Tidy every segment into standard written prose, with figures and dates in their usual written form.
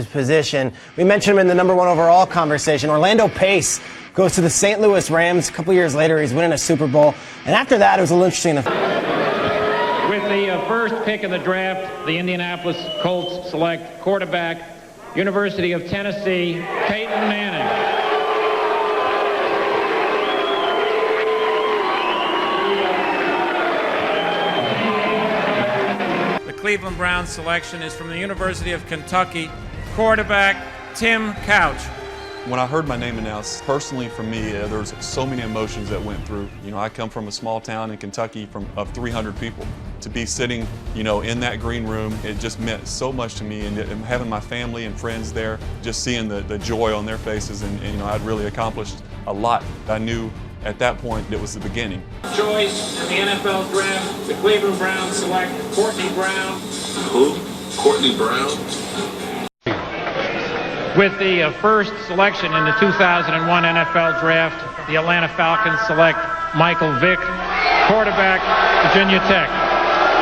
Position. We mentioned him in the #1 overall conversation. Orlando Pace goes to the St. Louis Rams. A couple years later, he's winning a Super Bowl. And after that, it was a little interesting. With the first pick in the draft, the Indianapolis Colts select quarterback, University of Tennessee, Peyton Manning. The Cleveland Browns selection is from the University of Kentucky, quarterback Tim Couch. When I heard my name announced, personally for me, there was so many emotions that went through. You know, I come from a small town in Kentucky of 300 people. To be sitting, you know, in that green room, it just meant so much to me. And having my family and friends there, just seeing the joy on their faces, and you know, I'd really accomplished a lot. I knew at that point it was the beginning. Choice in the NFL draft, the Cleveland Browns select Courtney Brown. Who? Courtney Brown? With the first selection in the 2001 NFL draft, the Atlanta Falcons select Michael Vick, quarterback, Virginia Tech.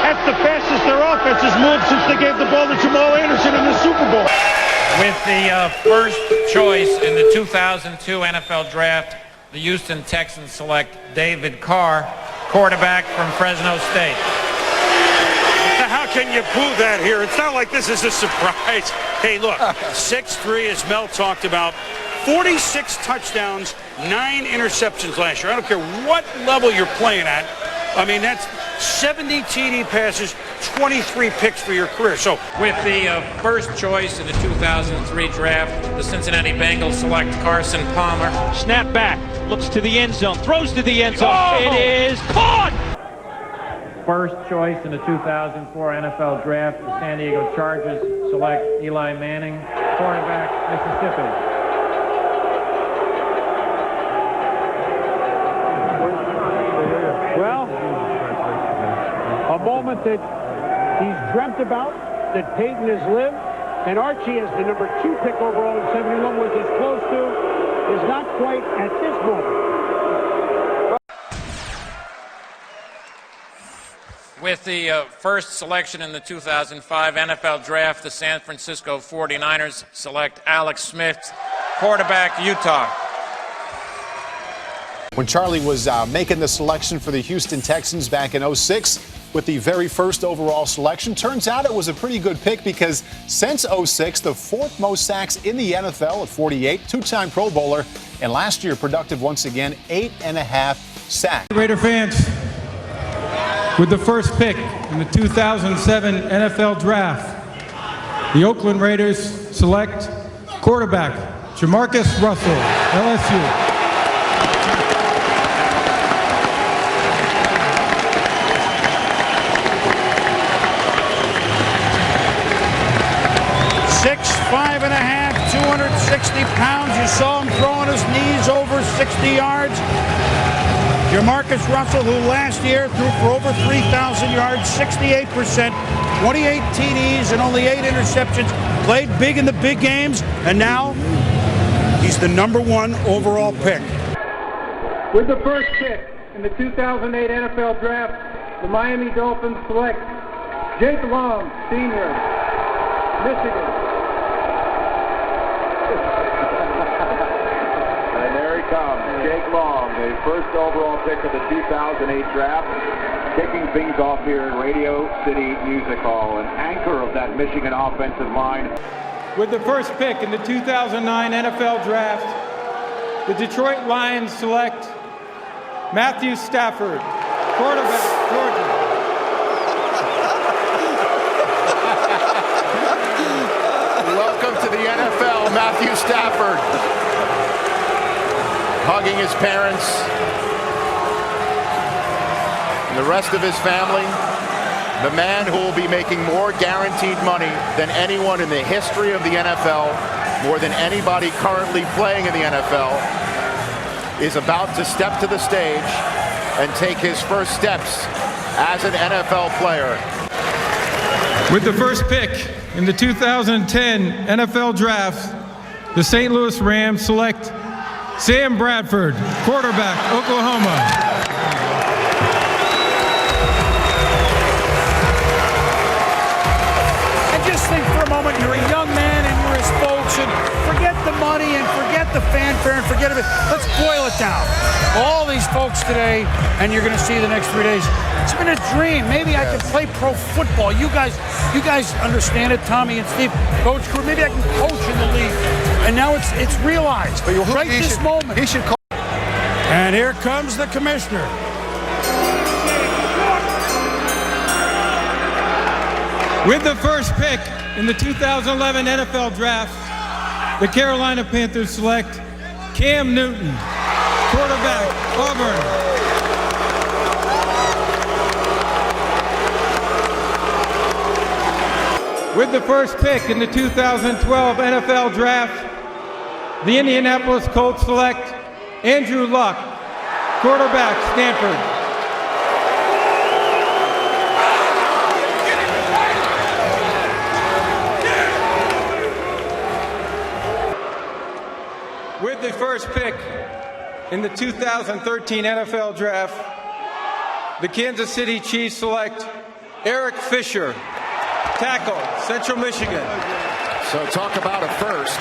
That's the fastest their offense has moved since they gave the ball to Jamal Anderson in the Super Bowl. With the first choice in the 2002 NFL draft, the Houston Texans select David Carr, quarterback from Fresno State. How can you boo that here? It's not like this is a surprise. Hey, look, 6'3", as Mel talked about, 46 touchdowns, 9 interceptions last year. I don't care what level you're playing at. I mean, that's 70 TD passes, 23 picks for your career. So, with the first choice in the 2003 draft, the Cincinnati Bengals select Carson Palmer. snap back, looks to the end zone, throws to the end zone. Oh! It is caught! First choice in the 2004 NFL draft, the San Diego Chargers select Eli Manning, quarterback, Mississippi. Well, a moment that he's dreamt about, that Peyton has lived, and Archie as the #2 pick overall in 71 was as close to, is not quite at this moment. With the first selection in the 2005 NFL draft, the San Francisco 49ers select Alex Smith, quarterback, Utah. When Charlie was making the selection for the Houston Texans back in '06 with the very first overall selection, turns out it was a pretty good pick because since '06, the 4th most sacks in the NFL at 48, 2-time Pro Bowler, and last year productive once again, 8.5 sacks. Raider fans, with the first pick in the 2007 NFL Draft, the Oakland Raiders select quarterback JaMarcus Russell, LSU. Five and a half, 260 pounds. You saw him throwing his knees over 60 yards. JaMarcus Russell, who last year threw for over 3,000 yards, 68%, 28 TDs and only 8 interceptions, played big in the big games, and now he's the #1 overall pick. With the first pick in the 2008 NFL Draft, the Miami Dolphins select Jake Long, Sr., Michigan. And there he comes, Jake Long, the first overall pick of the 2008 draft, kicking things off here in Radio City Music Hall, an anchor of that Michigan offensive line. With the first pick in the 2009 NFL Draft, the Detroit Lions select Matthew Stafford, quarterback, Georgia. Welcome to the NFL, Matthew Stafford. Hugging his parents and the rest of his family. The man who will be making more guaranteed money than anyone in the history of the NFL, more than anybody currently playing in the NFL, is about to step to the stage and take his first steps as an NFL player. With the first pick in the 2010 NFL Draft, the St. Louis Rams select Sam Bradford, quarterback, Oklahoma. And just think for a moment, you're a young man and you're as money and forget the fanfare and forget it. Let's boil it down. All these folks today, and you're going to see the next 3 days. It's been a dream. Maybe I can play pro football. You guys understand it, Tommy and Steve, Coach Crew. Maybe I can coach in the league. And now it's realized. But right this moment. He should call. And here comes the commissioner. With the first pick in the 2011 NFL Draft, the Carolina Panthers select Cam Newton, quarterback, Auburn. With the first pick in the 2012 NFL Draft, the Indianapolis Colts select Andrew Luck, quarterback, Stanford. With the first pick in the 2013 NFL Draft, the Kansas City Chiefs select Eric Fisher, tackle, Central Michigan. So talk about a first.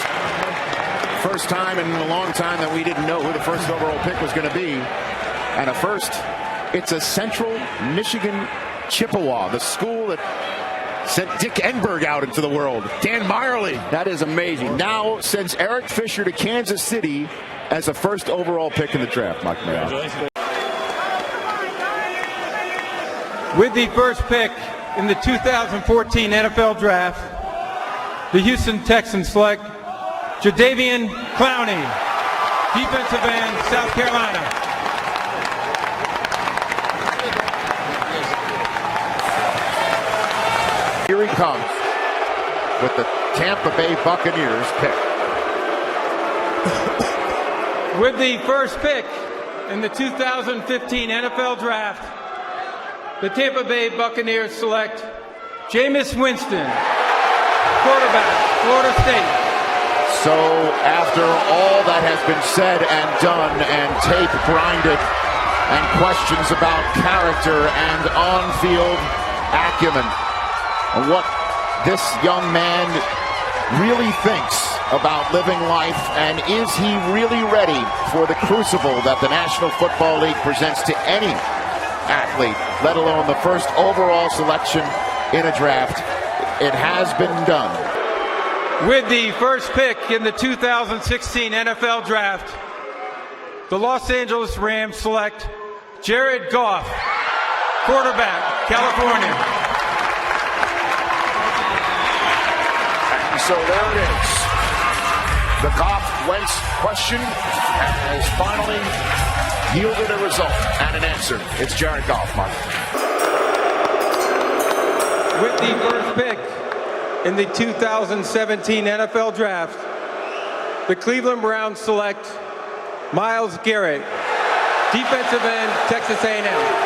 First time in a long time that we didn't know who the first overall pick was going to be. And a first, it's a Central Michigan Chippewa, the school that sent Dick Enberg out into the world. Dan Meyerly. That is amazing. Now sends Eric Fisher to Kansas City as a first overall pick in the draft, Mike Mayo. With the first pick in the 2014 NFL Draft, the Houston Texans select Jadeveon Clowney, defensive end, South Carolina. Here he comes with the Tampa Bay Buccaneers pick. With the first pick in the 2015 NFL Draft, the Tampa Bay Buccaneers select Jameis Winston, quarterback, Florida State. So after all that has been said and done and tape grinded and questions about character and on-field acumen, and what this young man really thinks about living life, and is he really ready for the crucible that the National Football League presents to any athlete, let alone the first overall selection in a draft? It has been done. With the first pick in the 2016 NFL Draft, the Los Angeles Rams select Jared Goff, quarterback, California. So there it is. The Goff-Wentz question has finally yielded a result and an answer. It's Jared Goff, Mark. With the first pick in the 2017 NFL Draft, the Cleveland Browns select Myles Garrett, defensive end, Texas A&M.